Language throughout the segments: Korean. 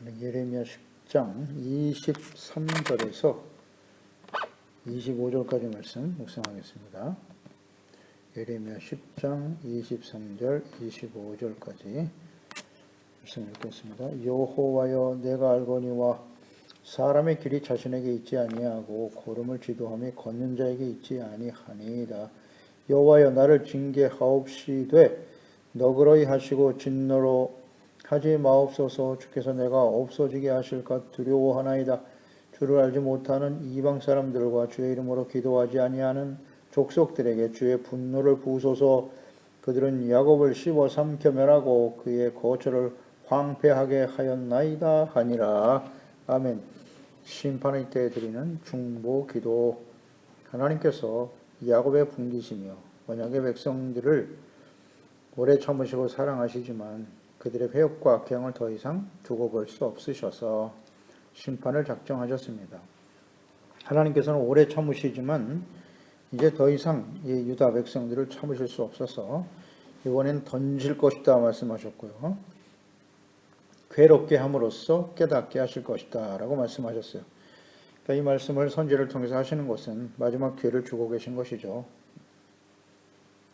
예레미야 10장 23절에서 25절까지 말씀 묵상하겠습니다. 예레미야 10장 23절 25절까지 말씀 읽겠습니다. 여호와여, 내가 알거니와 사람의 길이 자신에게 있지 아니하고 걸음을 지도함이 걷는 자에게 있지 아니하니이다. 여호와여, 나를 징계하옵시되 너그러이 하시고 진노로 하지 마옵소서. 주께서 내가 없어지게 하실까 두려워하나이다. 주를 알지 못하는 이방 사람들과 주의 이름으로 기도하지 아니하는 족속들에게 주의 분노를 부으소서. 그들은 야곱을 씹어 삼켜 멸하고 그의 거처를 황폐하게 하였나이다 하니라. 아멘. 심판의 때에 드리는 중보 기도. 하나님께서 야곱의 분기시며 언약의 백성들을 오래 참으시고 사랑하시지만 그들의 배역과 악행을 더 이상 두고 볼 수 없으셔서 심판을 작정하셨습니다. 하나님께서는 오래 참으시지만 이제 더 이상 이 유다 백성들을 참으실 수 없어서 이번엔 던질 것이다 말씀하셨고요. 괴롭게 함으로써 깨닫게 하실 것이다 라고 말씀하셨어요. 그러니까 이 말씀을 선지를 통해서 하시는 것은 마지막 기회를 주고 계신 것이죠.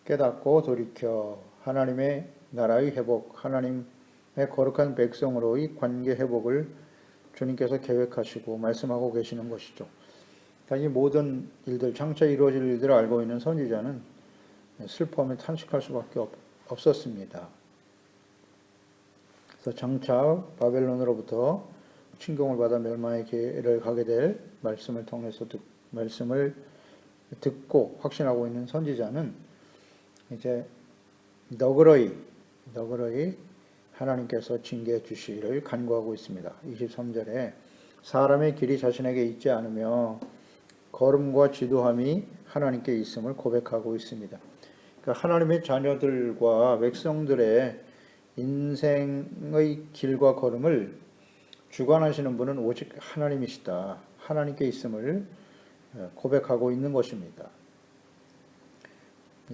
깨닫고 돌이켜 하나님의 나라의 회복, 하나님의 거룩한 백성으로의 관계 회복을 주님께서 계획하시고 말씀하고 계시는 것이죠. 이 모든 일들, 장차 이루어질 일들을 알고 있는 선지자는 슬퍼하며 탄식할 수밖에 없었습니다. 그래서 장차 바벨론으로부터 침공을 받아 멸망의 길을 가게 될 말씀을 통해서 말씀을 듣고 확신하고 있는 선지자는 이제 너그러이 하나님께서 징계해 주시기를 간구하고 있습니다. 23절에 사람의 길이 자신에게 있지 않으며 걸음과 지도함이 하나님께 있음을 고백하고 있습니다. 그러니까 하나님의 자녀들과 백성들의 인생의 길과 걸음을 주관하시는 분은 오직 하나님이시다. 하나님께 있음을 고백하고 있는 것입니다.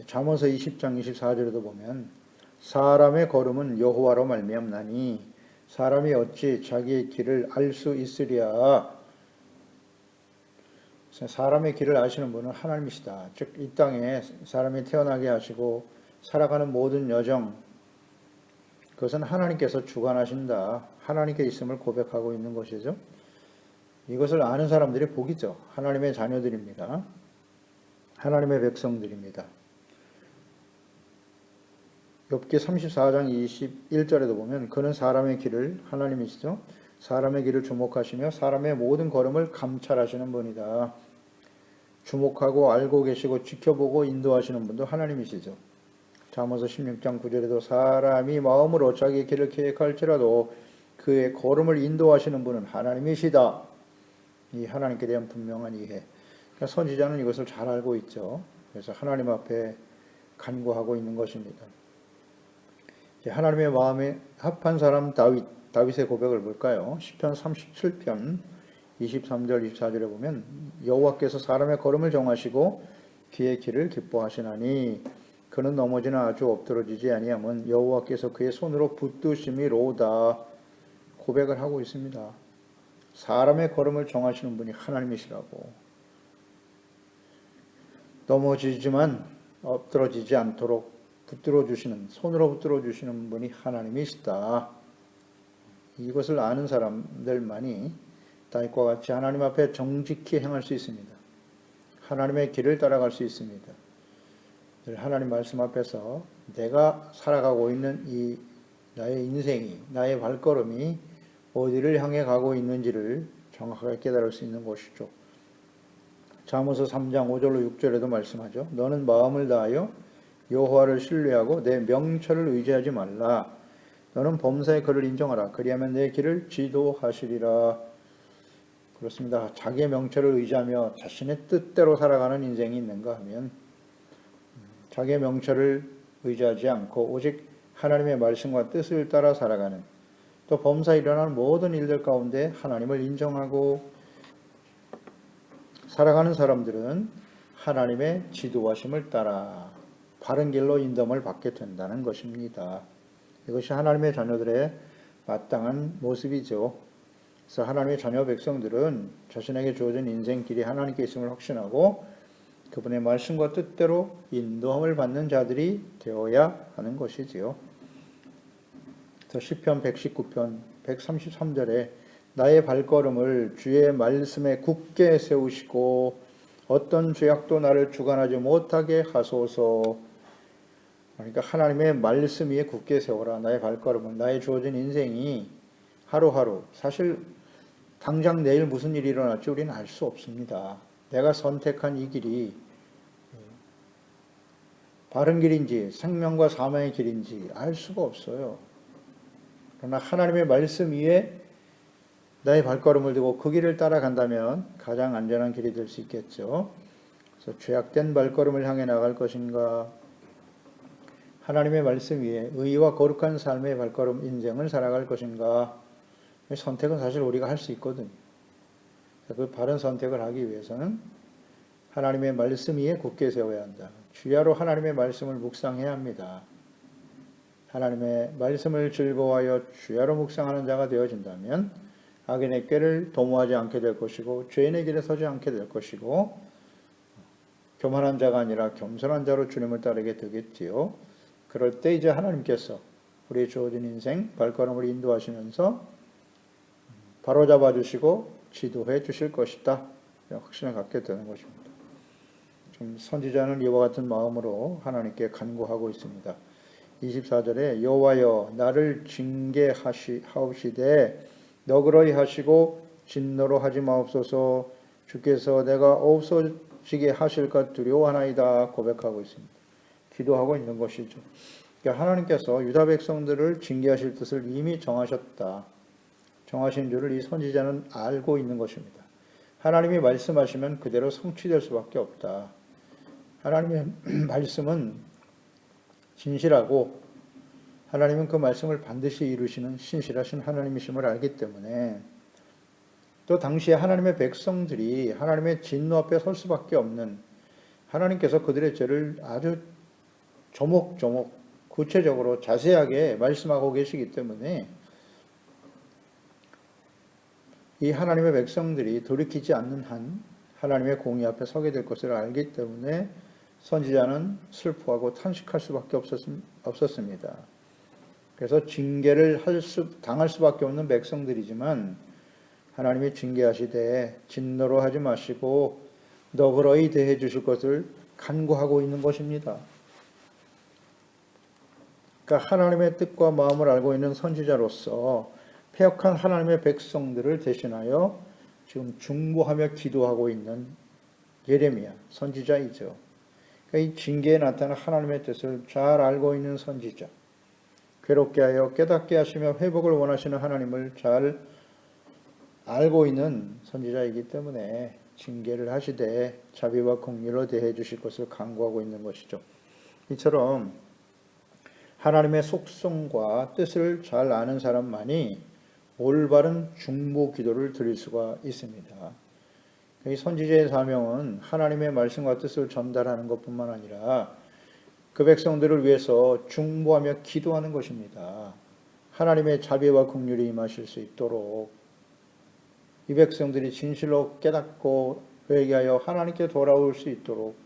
잠언서 20장 24절에도 보면 사람의 걸음은 여호와로 말미암나니 사람이 어찌 자기의 길을 알 수 있으랴. 사람의 길을 아시는 분은 하나님이시다. 즉 이 땅에 사람이 태어나게 하시고 살아가는 모든 여정, 그것은 하나님께서 주관하신다. 하나님께 있음을 고백하고 있는 것이죠. 이것을 아는 사람들이 복이죠. 하나님의 자녀들입니다. 하나님의 백성들입니다. 욥기 34장 21절에도 보면 그는 사람의 길을, 하나님이시죠, 사람의 길을 주목하시며 사람의 모든 걸음을 감찰하시는 분이다. 주목하고 알고 계시고 지켜보고 인도하시는 분도 하나님이시죠. 잠언서 16장 9절에도 사람이 마음으로 자기의 길을 계획할지라도 그의 걸음을 인도하시는 분은 하나님이시다. 이 하나님께 대한 분명한 이해. 그러니까 선지자는 이것을 잘 알고 있죠. 그래서 하나님 앞에 간구하고 있는 것입니다. 하나님의 마음에 합한 사람 다윗의 고백을 볼까요? 시편 37편 23절 24절에 보면 여호와께서 사람의 걸음을 정하시고 그의 길을 기뻐하시나니 그는 넘어지나 아주 엎드러지지 아니함은 여호와께서 그의 손으로 붙드심이로다. 고백을 하고 있습니다. 사람의 걸음을 정하시는 분이 하나님이시라고. 넘어지지만 엎드러지지 않도록 손으로 붙들어 주시는 분이 하나님이시다. 이것을 아는 사람들만이 다윗과 같이 하나님 앞에 정직히 행할 수 있습니다. 하나님의 길을 따라갈 수 있습니다. 하나님 말씀 앞에서 내가 살아가고 있는 이 나의 인생이, 나의 발걸음이 어디를 향해 가고 있는지를 정확하게 깨달을 수 있는 것이죠. 잠언서 3장 5절로 6절에도 말씀하죠. 너는 마음을 다하여 여호와를 신뢰하고 내 명철을 의지하지 말라. 너는 범사의 그를 인정하라. 그리하면 내 길을 지도하시리라. 그렇습니다. 자기의 명철을 의지하며 자신의 뜻대로 살아가는 인생이 있는가 하면 자기의 명철을 의지하지 않고 오직 하나님의 말씀과 뜻을 따라 살아가는, 또 범사에 일어나는 모든 일들 가운데 하나님을 인정하고 살아가는 사람들은 하나님의 지도하심을 따라 바른 길로 인도함을 받게 된다는 것입니다. 이것이 하나님의 자녀들의 마땅한 모습이죠. 그래서 하나님의 자녀 백성들은 자신에게 주어진 인생길이 하나님께 있음을 확신하고 그분의 말씀과 뜻대로 인도함을 받는 자들이 되어야 하는 것이지요. 그래서 시편 119편 133절에 나의 발걸음을 주의 말씀에 굳게 세우시고 어떤 죄악도 나를 주관하지 못하게 하소서. 그러니까 하나님의 말씀 위에 굳게 세워라. 나의 발걸음은, 나의 주어진 인생이 하루하루, 사실 당장 내일 무슨 일이 일어날지 우리는 알 수 없습니다. 내가 선택한 이 길이 바른 길인지 생명과 사망의 길인지 알 수가 없어요. 그러나 하나님의 말씀 위에 나의 발걸음을 두고 그 길을 따라간다면 가장 안전한 길이 될 수 있겠죠. 그래서 죄악된 발걸음을 향해 나갈 것인가, 하나님의 말씀 위에 의와 거룩한 삶의 발걸음 인생을 살아갈 것인가, 선택은 사실 우리가 할 수 있거든요. 그 바른 선택을 하기 위해서는 하나님의 말씀 위에 굳게 세워야 한다. 주야로 하나님의 말씀을 묵상해야 합니다. 하나님의 말씀을 즐거워하여 주야로 묵상하는 자가 되어진다면 악인의 꾀를 도모하지 않게 될 것이고 죄인의 길에 서지 않게 될 것이고 교만한 자가 아니라 겸손한 자로 주님을 따르게 되겠지요. 그럴 때 이제 하나님께서 우리의 주어진 인생 발걸음을 인도하시면서 바로잡아 주시고 지도해 주실 것이다. 확신을 갖게 되는 것입니다. 지금 선지자는 이와 같은 마음으로 하나님께 간구하고 있습니다. 24절에 여호와여 나를 징계하옵시되 너그러이 하시고 진노로 하지 마옵소서. 주께서 내가 없어지게 하실까 두려워하나이다 고백하고 있습니다. 기도하고 있는 것이죠. 그러니까 하나님께서 유다 백성들을 징계하실 뜻을 이미 정하셨다. 정하신 줄을 이 선지자는 알고 있는 것입니다. 하나님이 말씀하시면 그대로 성취될 수밖에 없다. 하나님의 말씀은 진실하고 하나님은 그 말씀을 반드시 이루시는 신실하신 하나님이심을 알기 때문에 또 당시에 하나님의 백성들이 하나님의 진노 앞에 설 수밖에 없는, 하나님께서 그들의 죄를 아주 조목조목 구체적으로 자세하게 말씀하고 계시기 때문에 이 하나님의 백성들이 돌이키지 않는 한 하나님의 공의 앞에 서게 될 것을 알기 때문에 선지자는 슬퍼하고 탄식할 수밖에 없었습니다. 그래서 징계를 당할 수밖에 없는 백성들이지만 하나님이 징계하시되 진노로 하지 마시고 너그러이 대해 주실 것을 간구하고 있는 것입니다. 그러니까 하나님의 뜻과 마음을 알고 있는 선지자로서 패역한 하나님의 백성들을 대신하여 지금 중보하며 기도하고 있는 예레미야 선지자이죠. 그러니까 이 징계에 나타난 하나님의 뜻을 잘 알고 있는 선지자, 괴롭게 하여 깨닫게 하시며 회복을 원하시는 하나님을 잘 알고 있는 선지자이기 때문에 징계를 하시되 자비와 긍휼로 대해 주실 것을 간구하고 있는 것이죠. 이처럼 하나님의 속성과 뜻을 잘 아는 사람만이 올바른 중보 기도를 드릴 수가 있습니다. 이 선지자의 사명은 하나님의 말씀과 뜻을 전달하는 것뿐만 아니라 그 백성들을 위해서 중보하며 기도하는 것입니다. 하나님의 자비와 긍휼이 임하실 수 있도록 이 백성들이 진실로 깨닫고 회개하여 하나님께 돌아올 수 있도록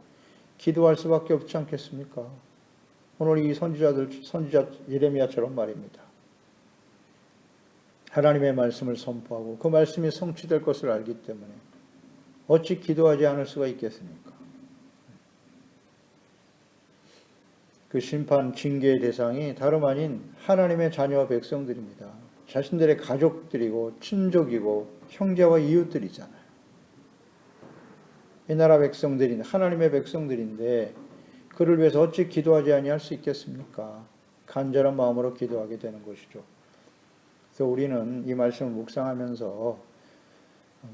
기도할 수밖에 없지 않겠습니까? 오늘 이 선지자 예레미야처럼 말입니다. 하나님의 말씀을 선포하고 그 말씀이 성취될 것을 알기 때문에 어찌 기도하지 않을 수가 있겠습니까? 그 심판, 징계의 대상이 다름 아닌 하나님의 자녀와 백성들입니다. 자신들의 가족들이고 친족이고 형제와 이웃들이잖아요. 이 나라 백성들인 하나님의 백성들인데 그를 위해서 어찌 기도하지 아니할 수 있겠습니까? 간절한 마음으로 기도하게 되는 것이죠. 그래서 우리는 이 말씀을 묵상하면서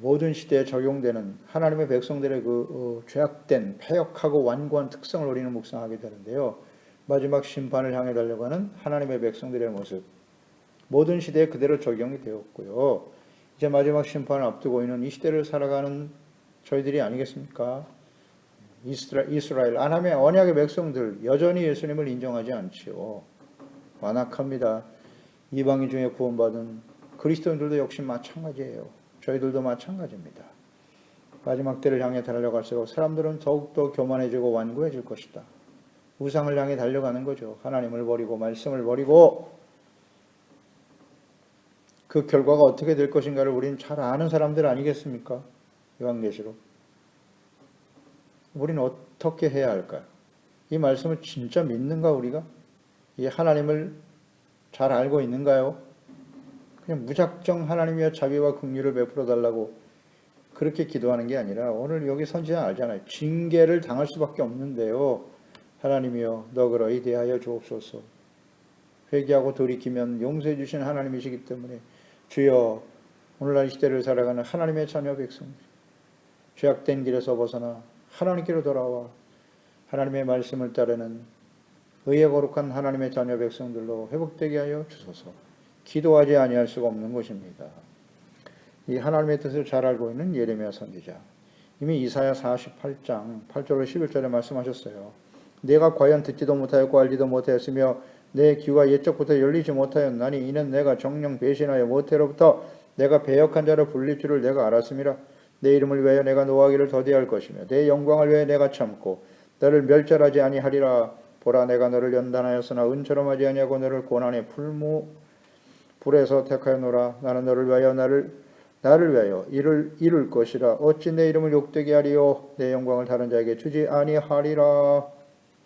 모든 시대에 적용되는 하나님의 백성들의 그 죄악된 패역하고 완고한 특성을 우리는 묵상하게 되는데요. 마지막 심판을 향해 달려가는 하나님의 백성들의 모습, 모든 시대에 그대로 적용이 되었고요. 이제 마지막 심판을 앞두고 있는 이 시대를 살아가는 저희들이 아니겠습니까? 이스라엘 하나님의 언약의 백성들 여전히 예수님을 인정하지 않지요. 완악합니다. 이방인 중에 구원받은 그리스도인들도 역시 마찬가지예요. 저희들도 마찬가지입니다. 마지막 때를 향해 달려갈수록 사람들은 더욱더 교만해지고 완고해질 것이다. 우상을 향해 달려가는 거죠. 하나님을 버리고 말씀을 버리고 그 결과가 어떻게 될 것인가를 우리는 잘 아는 사람들 아니겠습니까? 요한계시록. 우리는 어떻게 해야 할까요? 이 말씀을 진짜 믿는가 우리가? 이 하나님을 잘 알고 있는가요? 그냥 무작정 하나님의 자비와 긍휼을 베풀어 달라고 그렇게 기도하는 게 아니라 오늘 여기 선지자 알잖아요. 징계를 당할 수밖에 없는데요. 하나님이여 너그러이 대하여 주옵소서. 회개하고 돌이키면 용서해 주신 하나님이시기 때문에 주여 오늘날 이 시대를 살아가는 하나님의 자녀 백성들 죄악된 길에서 벗어나 하나님께로 돌아와 하나님의 말씀을 따르는 의에 거룩한 하나님의 자녀 백성들로 회복되게 하여 주소서. 기도하지 아니할 수가 없는 것입니다. 이 하나님의 뜻을 잘 알고 있는 예레미야 선지자 이미 이사야 48장 8절로 11절에 말씀하셨어요. 내가 과연 듣지도 못하였고 알지도 못하였으며 내 귀가 옛적부터 열리지 못하였나니 이는 내가 정령 배신하여 모태로부터 내가 배역한 자로 불릴 줄을 내가 알았음이라. 내 이름을 위하여 내가 노하기를 더디할 것이며 내 영광을 위하여 내가 참고 너를 멸절하지 아니하리라. 보라 내가 너를 연단하였으나 은처럼 하지 아니하고 너를 고난의 불에서 택하였노라. 나는 너를 위하여 나를 위하여 이룰 것이라. 어찌 내 이름을 욕되게 하리요 내 영광을 다른 자에게 주지 아니하리라.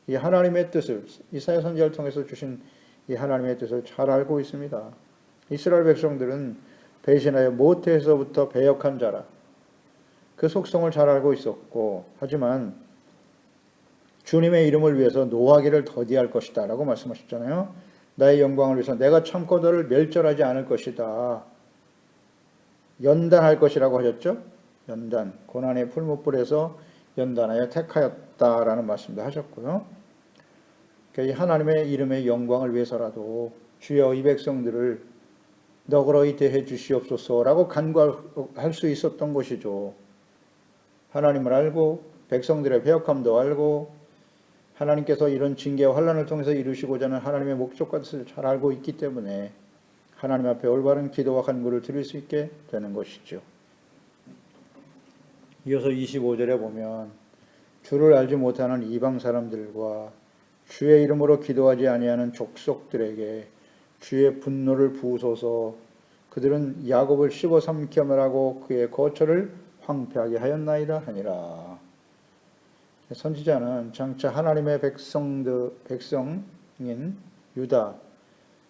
이 하나님의 뜻을 이사야 선지자를 통해서 주신 이 하나님의 뜻을 잘 알고 있습니다. 이스라엘 백성들은 배신하여 모태에서부터 배역한 자라 그 속성을 잘 알고 있었고 하지만 주님의 이름을 위해서 노하기를 더디할 것이다 라고 말씀하셨잖아요. 나의 영광을 위해서 내가 참고 너를 멸절하지 않을 것이다. 연단할 것이라고 하셨죠. 연단, 고난의 풀무불에서 연단하여 택하였다라는 말씀도 하셨고요. 그러니까 이 하나님의 이름의 영광을 위해서라도 주여 이 백성들을 너그러이 대해 주시옵소서라고 간구할 수 있었던 것이죠. 하나님을 알고 백성들의 배역함도 알고 하나님께서 이런 징계와 환난을 통해서 이루시고자 하는 하나님의 목적과 뜻을 잘 알고 있기 때문에 하나님 앞에 올바른 기도와 간구를 드릴 수 있게 되는 것이죠. 이어서 25절에 보면 주를 알지 못하는 이방 사람들과 주의 이름으로 기도하지 아니하는 족속들에게 주의 분노를 부으소서. 그들은 야곱을 씹어 삼켜하고 그의 거처를 황폐하게 하였나이다 하니라. 선지자는 장차 하나님의 백성인 유다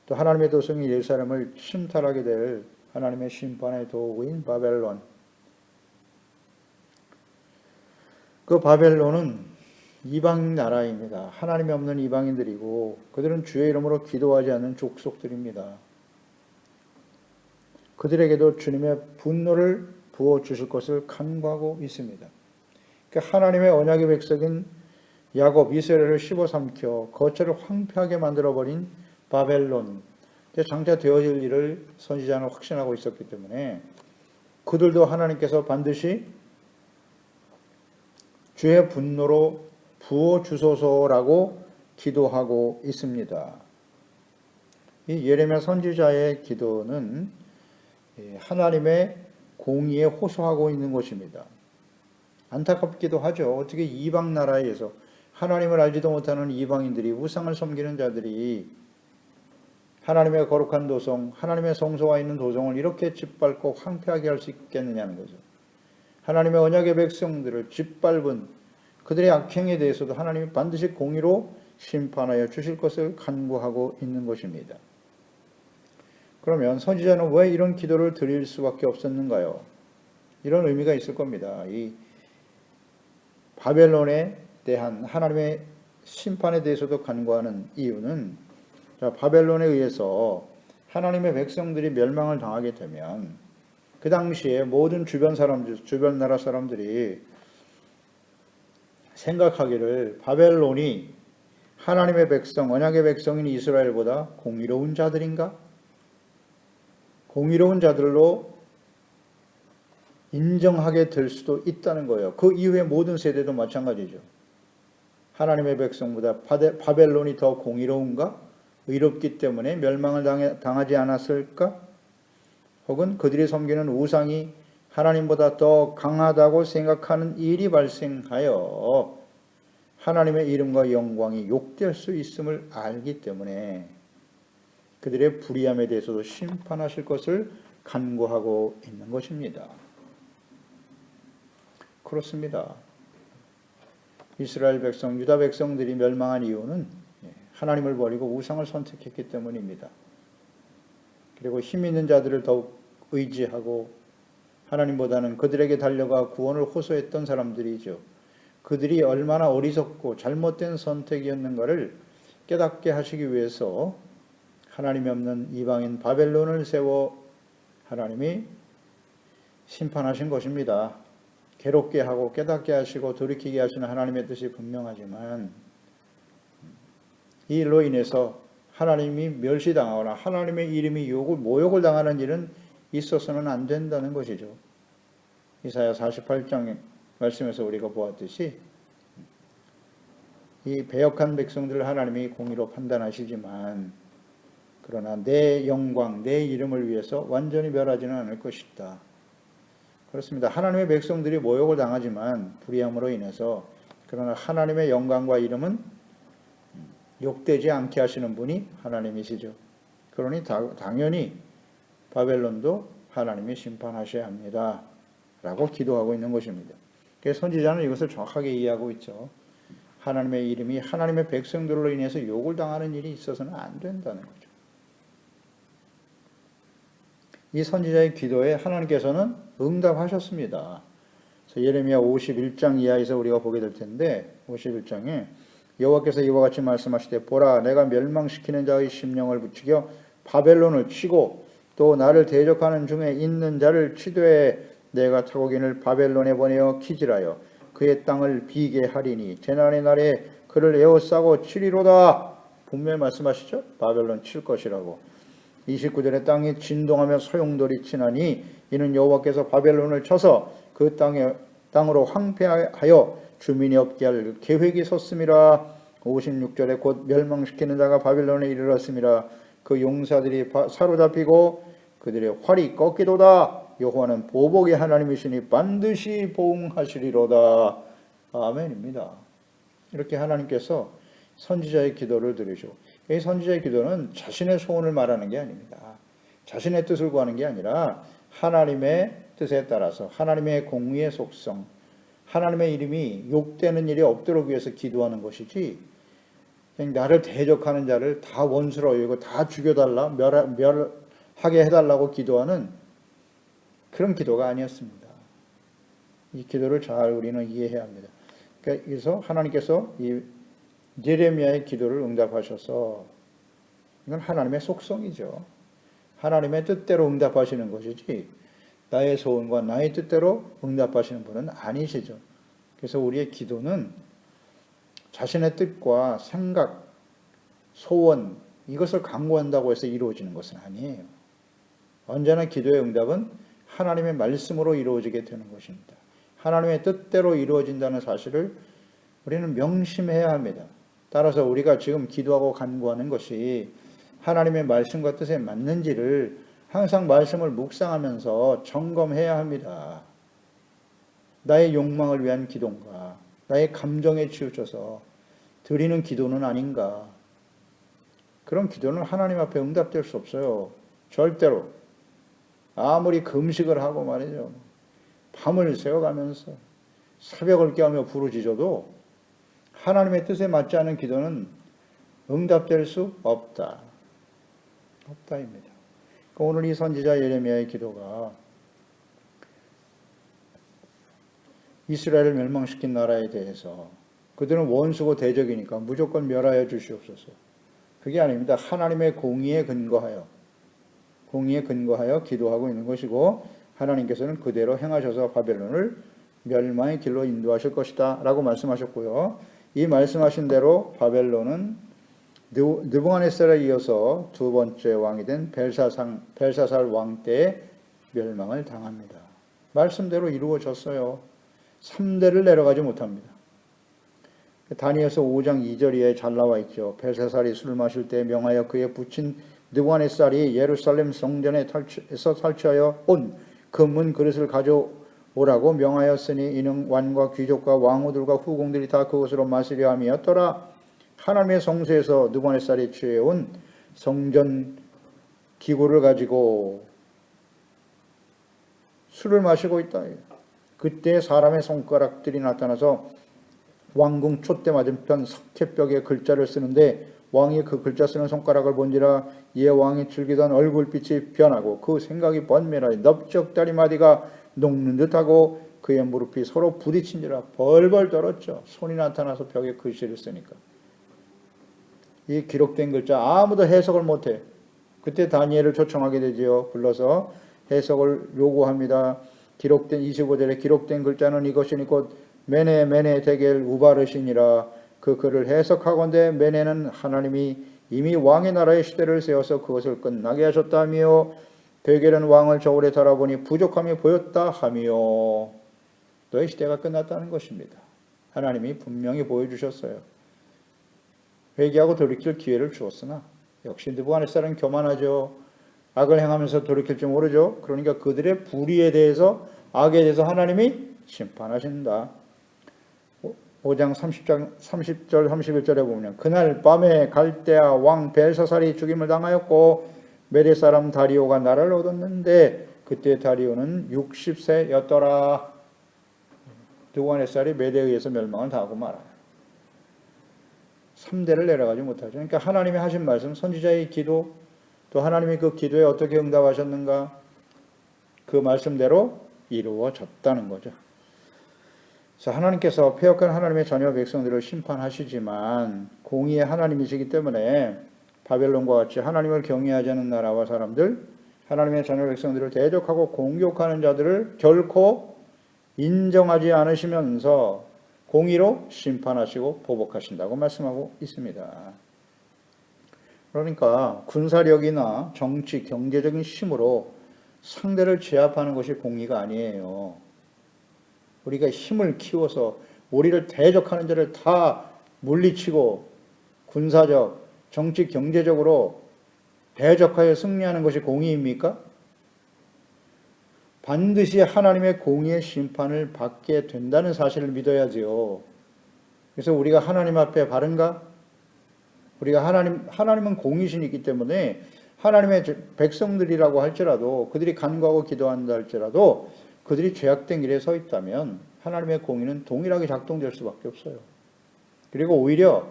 또 하나님의 도성인 예루살렘을 침탈하게 될 하나님의 심판의 도구인 바벨론, 그 바벨론은 이방 나라입니다. 하나님이 없는 이방인들이고 그들은 주의 이름으로 기도하지 않는 족속들입니다. 그들에게도 주님의 분노를 부어주실 것을 간구하고 있습니다. 그러니까 하나님의 언약의 백성인 야곱, 이스라엘을 씹어삼켜 거처를 황폐하게 만들어버린 바벨론, 장차 되어질 일을 선지자는 확신하고 있었기 때문에 그들도 하나님께서 반드시 주의 분노로 부어주소서라고 기도하고 있습니다. 이 예레미야 선지자의 기도는 하나님의 공의에 호소하고 있는 것입니다. 안타깝기도 하죠. 어떻게 이방 나라에서 하나님을 알지도 못하는 이방인들이, 우상을 섬기는 자들이 하나님의 거룩한 도성, 하나님의 성소가 있는 도성을 이렇게 짓밟고 황폐하게 할 수 있겠느냐는 거죠. 하나님의 언약의 백성들을 짓밟은 그들의 악행에 대해서도 하나님이 반드시 공의로 심판하여 주실 것을 간구하고 있는 것입니다. 그러면 선지자는 왜 이런 기도를 드릴 수밖에 없었는가요? 이런 의미가 있을 겁니다. 이 바벨론에 대한 하나님의 심판에 대해서도 간구하는 이유는, 바벨론에 의해서 하나님의 백성들이 멸망을 당하게 되면 그 당시에 모든 주변 나라 사람들이 생각하기를 바벨론이 하나님의 백성, 언약의 백성인 이스라엘보다 공의로운 자들인가? 공의로운 자들로 인정하게 될 수도 있다는 거예요. 그 이후의 모든 세대도 마찬가지죠. 하나님의 백성보다 바벨론이 더 공의로운가? 의롭기 때문에 멸망을 당하지 않았을까? 혹은 그들이 섬기는 우상이 하나님보다 더 강하다고 생각하는 일이 발생하여 하나님의 이름과 영광이 욕될 수 있음을 알기 때문에 그들의 불의함에 대해서도 심판하실 것을 간구하고 있는 것입니다. 그렇습니다. 이스라엘 백성, 유다 백성들이 멸망한 이유는 하나님을 버리고 우상을 선택했기 때문입니다. 그리고 힘 있는 자들을 더욱 의지하고 하나님보다는 그들에게 달려가 구원을 호소했던 사람들이죠. 그들이 얼마나 어리석고 잘못된 선택이었는가를 깨닫게 하시기 위해서 하나님이 없는 이방인 바벨론을 세워 하나님이 심판하신 것입니다. 괴롭게 하고 깨닫게 하시고 돌이키게 하시는 하나님의 뜻이 분명하지만 이 일로 인해서 하나님이 멸시당하거나 하나님의 이름이 모욕을 당하는 일은 있어서는 안 된다는 것이죠. 이사야 48장 말씀에서 우리가 보았듯이 이 배역한 백성들을 하나님이 공의로 판단하시지만 그러나 내 영광, 내 이름을 위해서 완전히 멸하지는 않을 것이다. 그렇습니다. 하나님의 백성들이 모욕을 당하지만 불의함으로 인해서 그러나 하나님의 영광과 이름은 욕되지 않게 하시는 분이 하나님이시죠. 그러니 당연히 바벨론도 하나님이 심판하셔야 합니다. 라고 기도하고 있는 것입니다. 그래서 선지자는 이것을 정확하게 이해하고 있죠. 하나님의 이름이 하나님의 백성들로 인해서 욕을 당하는 일이 있어서는 안 된다는 거죠. 이 선지자의 기도에 하나님께서는 응답하셨습니다. 그래서 예레미야 51장 이하에서 우리가 보게 될 텐데 51장에 여호와께서 이와 같이 말씀하시되 보라 내가 멸망시키는 자의 심령을 부추겨 바벨론을 치고 또 나를 대적하는 중에 있는 자를 치되 내가 타국인을 바벨론에 보내어 키질하여 그의 땅을 비게 하리니 재난의 날에 그를 에워싸고 치리로다. 분명히 말씀하시죠. 바벨론 칠 것이라고. 29절에 땅이 진동하며 소용돌이 치나니 이는 여호와께서 바벨론을 쳐서 그 땅으로 황폐하여 주민이 없게 할 계획이 섰음이라. 56절에 곧 멸망시키는 자가 바벨론에 이르렀음이라. 그 용사들이 사로잡히고 그들의 활이 꺾이도다. 여호와는 보복의 하나님이시니 반드시 보응하시리로다. 아멘입니다. 이렇게 하나님께서 선지자의 기도를 들으시고 이 선지자의 기도는 자신의 소원을 말하는 게 아닙니다. 자신의 뜻을 구하는 게 아니라 하나님의 뜻에 따라서 하나님의 공의의 속성, 하나님의 이름이 욕되는 일이 없도록 위해서 기도하는 것이지 나를 대적하는 자를 다 원수로 여기고 다 죽여달라, 멸하게 해달라고 기도하는 그런 기도가 아니었습니다. 이 기도를 잘 우리는 이해해야 합니다. 그래서 하나님께서 이 예레미야의 기도를 응답하셔서 이건 하나님의 속성이죠. 하나님의 뜻대로 응답하시는 것이지 나의 소원과 나의 뜻대로 응답하시는 분은 아니시죠. 그래서 우리의 기도는 자신의 뜻과 생각, 소원 이것을 강구한다고 해서 이루어지는 것은 아니에요. 언제나 기도의 응답은 하나님의 말씀으로 이루어지게 되는 것입니다. 하나님의 뜻대로 이루어진다는 사실을 우리는 명심해야 합니다. 따라서 우리가 지금 기도하고 간구하는 것이 하나님의 말씀과 뜻에 맞는지를 항상 말씀을 묵상하면서 점검해야 합니다. 나의 욕망을 위한 기도인가? 나의 감정에 치우쳐서 드리는 기도는 아닌가? 그런 기도는 하나님 앞에 응답될 수 없어요. 절대로. 아무리 금식을 하고 말이죠. 밤을 새워가면서 새벽을 깨우며 부르짖어도 하나님의 뜻에 맞지 않은 기도는 응답될 수 없다. 없다입니다. 오늘 이 선지자 예레미야의 기도가 이스라엘을 멸망시킨 나라에 대해서 그들은 원수고 대적이니까 무조건 멸하여 주시옵소서. 그게 아닙니다. 하나님의 공의에 근거하여 기도하고 있는 것이고 하나님께서는 그대로 행하셔서 바벨론을 멸망의 길로 인도하실 것이다 라고 말씀하셨고요. 이 말씀하신 대로 바벨론은 느부갓네살에 이어서 두 번째 왕이 된 벨사살 왕 때에 멸망을 당합니다. 말씀대로 이루어졌어요. 3대를 내려가지 못합니다. 다니엘서 5장 2절에 잘 나와 있죠. 벨사살이 술을 마실 때 명하여 그의 부친 느부갓네살이 예루살렘 성전에서 탈취하여 온 금은 그릇을 가져오라고 명하였으니 이는 왕과 귀족과 왕후들과 후궁들이 다 그것으로 마시려 함이었더라. 하나님의 성소에서 느부갓네살이 취해온 성전 기구를 가지고 술을 마시고 있다. 그때 사람의 손가락들이 나타나서 왕궁 촛대 맞은편 석회벽에 글자를 쓰는데 왕이 그 글자 쓰는 손가락을 본지라 이에 왕이 즐기던 얼굴빛이 변하고 그 생각이 번멸하여 넓적다리마디가 녹는 듯하고 그의 무릎이 서로 부딪힌지라 벌벌 떨었죠. 손이 나타나서 벽에 글씨를 쓰니까. 이 기록된 글자 아무도 해석을 못해. 그때 다니엘을 초청하게 되지요. 불러서 해석을 요구합니다. 기록된 25절에 기록된 글자는 이것이니 곧 메네 메네 데겔 우바르시니라. 그 글을 해석하건대 메네는 하나님이 이미 왕의 나라의 시대를 세워서 그것을 끝나게 하셨다며 데겔은 왕을 저울에 달아보니 부족함이 보였다 하며 너의 시대가 끝났다는 것입니다. 하나님이 분명히 보여주셨어요. 회개하고 돌이킬 기회를 주었으나 역시 느부갓네살은 교만하죠. 악을 행하면서 돌이킬 줄 모르죠. 그러니까 그들의 불의에 대해서 악에 대해서 하나님이 심판하신다. 5장 30절 31절에 보면 그날 밤에 갈대아 왕 벨사살이 죽임을 당하였고 메대 사람 다리오가 나라를 얻었는데 그때 다리오는 60세였더라. 느부갓네살이 메대에 의해서 멸망을 당하고 말아요. 3대를 내려가지 못하죠. 그러니까 하나님이 하신 말씀, 선지자의 기도, 또 하나님이 그 기도에 어떻게 응답하셨는가, 그 말씀대로 이루어졌다는 거죠. 그래서 하나님께서 패역한 하나님의 자녀 백성들을 심판하시지만 공의의 하나님이시기 때문에 바벨론과 같이 하나님을 경외하지 않는 나라와 사람들, 하나님의 자녀 백성들을 대적하고 공격하는 자들을 결코 인정하지 않으시면서 공의로 심판하시고 보복하신다고 말씀하고 있습니다. 그러니까 군사력이나 정치, 경제적인 힘으로 상대를 제압하는 것이 공의가 아니에요. 우리가 힘을 키워서 우리를 대적하는 자를 다 물리치고 군사적, 정치, 경제적으로 대적하여 승리하는 것이 공의입니까? 반드시 하나님의 공의의 심판을 받게 된다는 사실을 믿어야지요. 그래서 우리가 하나님 앞에 바른가? 우리가 하나님은 공의신이기 때문에 하나님의 백성들이라고 할지라도 그들이 간구하고 기도한다 할지라도 그들이 죄악된 길에 서 있다면 하나님의 공의는 동일하게 작동될 수밖에 없어요. 그리고 오히려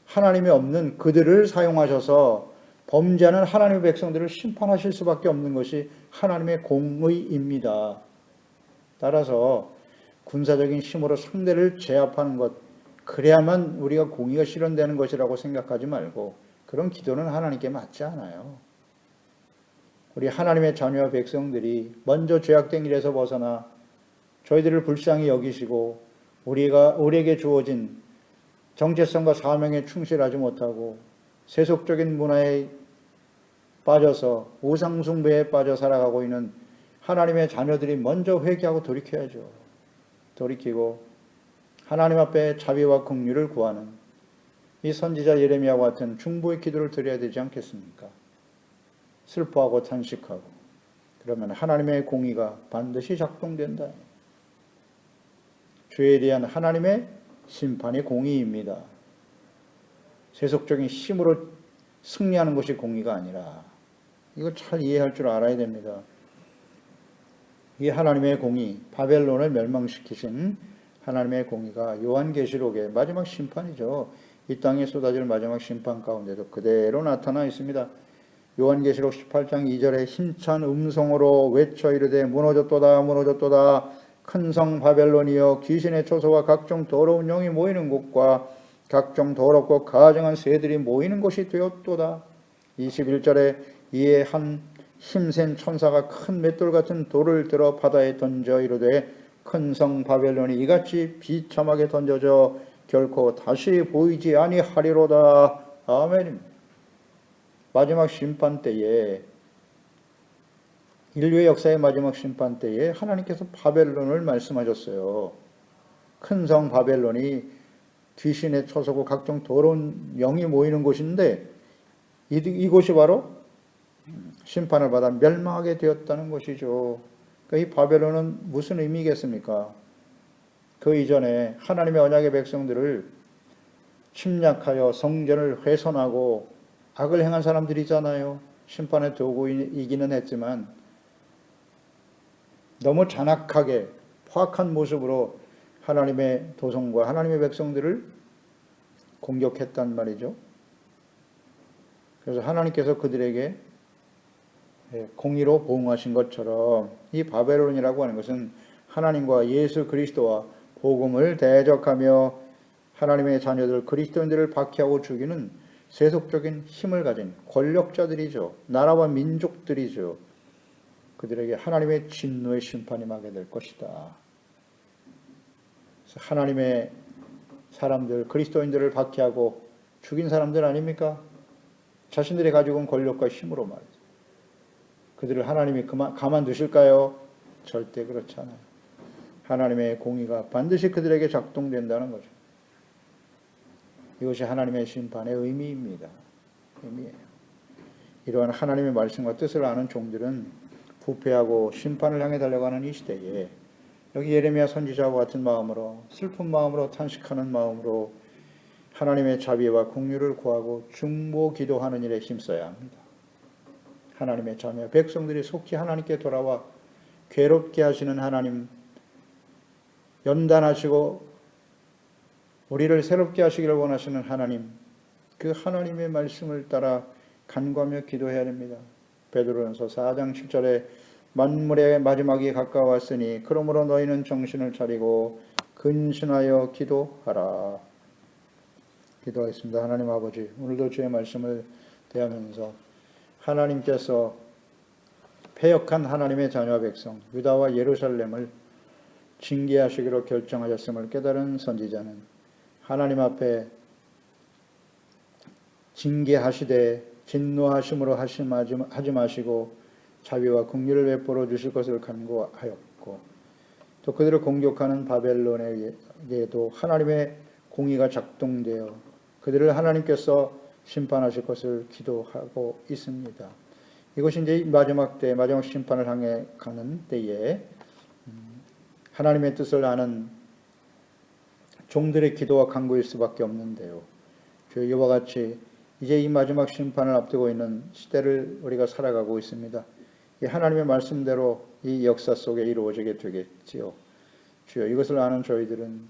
하나님이 없는 그들을 사용하셔서 범죄하는 하나님의 백성들을 심판하실 수밖에 없는 것이 하나님의 공의입니다. 따라서 군사적인 힘으로 상대를 제압하는 것, 그래야만 우리가 공의가 실현되는 것이라고 생각하지 말고 그런 기도는 하나님께 맞지 않아요. 우리 하나님의 자녀와 백성들이 먼저 죄악된 길에서 벗어나 저희들을 불쌍히 여기시고 우리에게 주어진 정체성과 사명에 충실하지 못하고 세속적인 문화에 빠져서 우상숭배에 빠져 살아가고 있는 하나님의 자녀들이 먼저 회개하고 돌이켜야죠. 돌이키고 하나님 앞에 자비와 긍휼을 구하는 이 선지자 예레미야와 같은 중보의 기도를 드려야 되지 않겠습니까? 슬퍼하고 탄식하고 그러면 하나님의 공의가 반드시 작동된다. 죄에 대한 하나님의 심판이 공의입니다. 세속적인 힘으로 승리하는 것이 공의가 아니라 이거 잘 이해할 줄 알아야 됩니다. 이 하나님의 공의, 바벨론을 멸망시키신 하나님의 공의가 요한계시록의 마지막 심판이죠. 이 땅에 쏟아질 마지막 심판 가운데도 그대로 나타나 있습니다. 요한계시록 18장 2절에 힘찬 음성으로 외쳐 이르되 무너졌도다 무너졌도다 큰 성 바벨론이여 귀신의 초소와 각종 더러운 영이 모이는 곳과 각종 더럽고 가증한 새들이 모이는 곳이 되었도다. 21절에 이에 한 힘센 천사가 큰 맷돌 같은 돌을 들어 바다에 던져 이르되 큰 성 바벨론이 이같이 비참하게 던져져 결코 다시 보이지 아니하리로다. 아멘입니다. 마지막 심판 때에 인류의 역사의 마지막 심판 때에 하나님께서 바벨론을 말씀하셨어요. 큰 성 바벨론이 귀신의 처소고 각종 더러운 영이 모이는 곳인데 이곳이 바로 심판을 받아 멸망하게 되었다는 것이죠. 그러니까 이 바벨론은 무슨 의미겠습니까? 그 이전에 하나님의 언약의 백성들을 침략하여 성전을 훼손하고 악을 행한 사람들이잖아요. 심판의 도구이기는 했지만 너무 잔악하게 포악한 모습으로 하나님의 도성과 하나님의 백성들을 공격했단 말이죠. 그래서 하나님께서 그들에게 공의로 보응하신 것처럼 이 바벨론이라고 하는 것은 하나님과 예수 그리스도와 복음을 대적하며 하나님의 자녀들 그리스도인들을 박해하고 죽이는 세속적인 힘을 가진 권력자들이죠. 나라와 민족들이죠. 그들에게 하나님의 진노의 심판이 임하게 될 것이다. 그래서 하나님의 사람들, 그리스도인들을 박해하고 죽인 사람들 아닙니까? 자신들이 가지고 온 권력과 힘으로 말이죠. 그들을 하나님이 가만두실까요? 절대 그렇지 않아요. 하나님의 공의가 반드시 그들에게 작동된다는 거죠. 이것이 하나님의 심판의 의미입니다. 의미예요. 이러한 하나님의 말씀과 뜻을 아는 종들은 부패하고 심판을 향해 달려가는 이 시대에 여기 예레미야 선지자와 같은 마음으로 슬픈 마음으로 탄식하는 마음으로 하나님의 자비와 긍휼을 구하고 중보 기도하는 일에 힘써야 합니다. 하나님의 자녀 백성들이 속히 하나님께 돌아와 괴롭게 하시는 하나님 연단하시고 우리를 새롭게 하시기를 원하시는 하나님, 그 하나님의 말씀을 따라 간구하며 기도해야 됩니다. 베드로전서 4장 7절에 만물의 마지막이 가까웠으니 그러므로 너희는 정신을 차리고 근신하여 기도하라. 기도하겠습니다. 하나님 아버지, 오늘도 주의 말씀을 대하면서 하나님께서 패역한 하나님의 자녀 백성 유다와 예루살렘을 징계하시기로 결정하셨음을 깨달은 선지자는 하나님 앞에 징계하시되 진노하심으로 하지 마시고 자비와 긍휼을 베풀어 주실 것을 간구하였고 또 그들을 공격하는 바벨론에게도 하나님의 공의가 작동되어 그들을 하나님께서 심판하실 것을 기도하고 있습니다. 이것이 이제 마지막 때 마지막 심판을 향해 가는 때에 하나님의 뜻을 아는 종들의 기도와 간구일 수밖에 없는데요. 이와 같이 이제 이 마지막 심판을 앞두고 있는 시대를 우리가 살아가고 있습니다. 이 하나님의 말씀대로 이 역사 속에 이루어지게 되겠지요. 주여, 이것을 아는 저희들은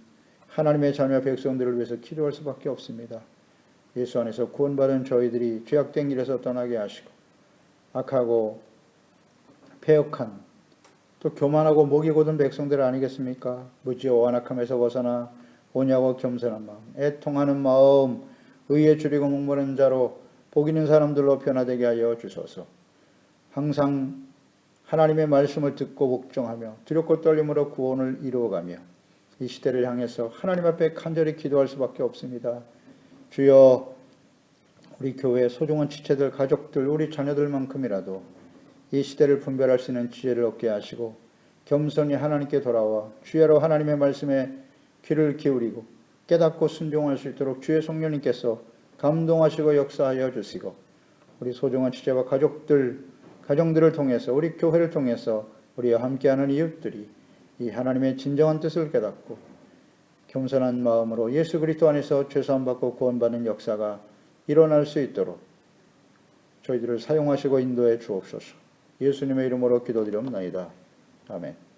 하나님의 자녀 백성들을 위해서 기도할 수밖에 없습니다. 예수 안에서 구원받은 저희들이 죄악된 길에서 떠나게 하시고 악하고 패역한 또 교만하고 목이 곧은 백성들 아니겠습니까? 무지와 완악함에서 벗어나 온유하고 겸손한 마음, 애통하는 마음, 의에 줄이고 목마른 자로 복 있는 사람들로 변화되게 하여 주소서. 항상 하나님의 말씀을 듣고 복종하며 두렵고 떨림으로 구원을 이루어가며 이 시대를 향해서 하나님 앞에 간절히 기도할 수밖에 없습니다. 주여, 우리 교회의 소중한 지체들, 가족들, 우리 자녀들만큼이라도 이 시대를 분별할 수 있는 지혜를 얻게 하시고 겸손히 하나님께 돌아와 주야로 하나님의 말씀에 귀를 기울이고 깨닫고 순종할 수 있도록 주의 성령님께서 감동하시고 역사하여 주시고 우리 소중한 지체와 가정들을 통해서 우리 교회를 통해서 우리와 함께하는 이웃들이 이 하나님의 진정한 뜻을 깨닫고 겸손한 마음으로 예수 그리스도 안에서 죄사함 받고 구원받는 역사가 일어날 수 있도록 저희들을 사용하시고 인도해 주옵소서. 예수님의 이름으로 기도드리옵나이다. 아멘.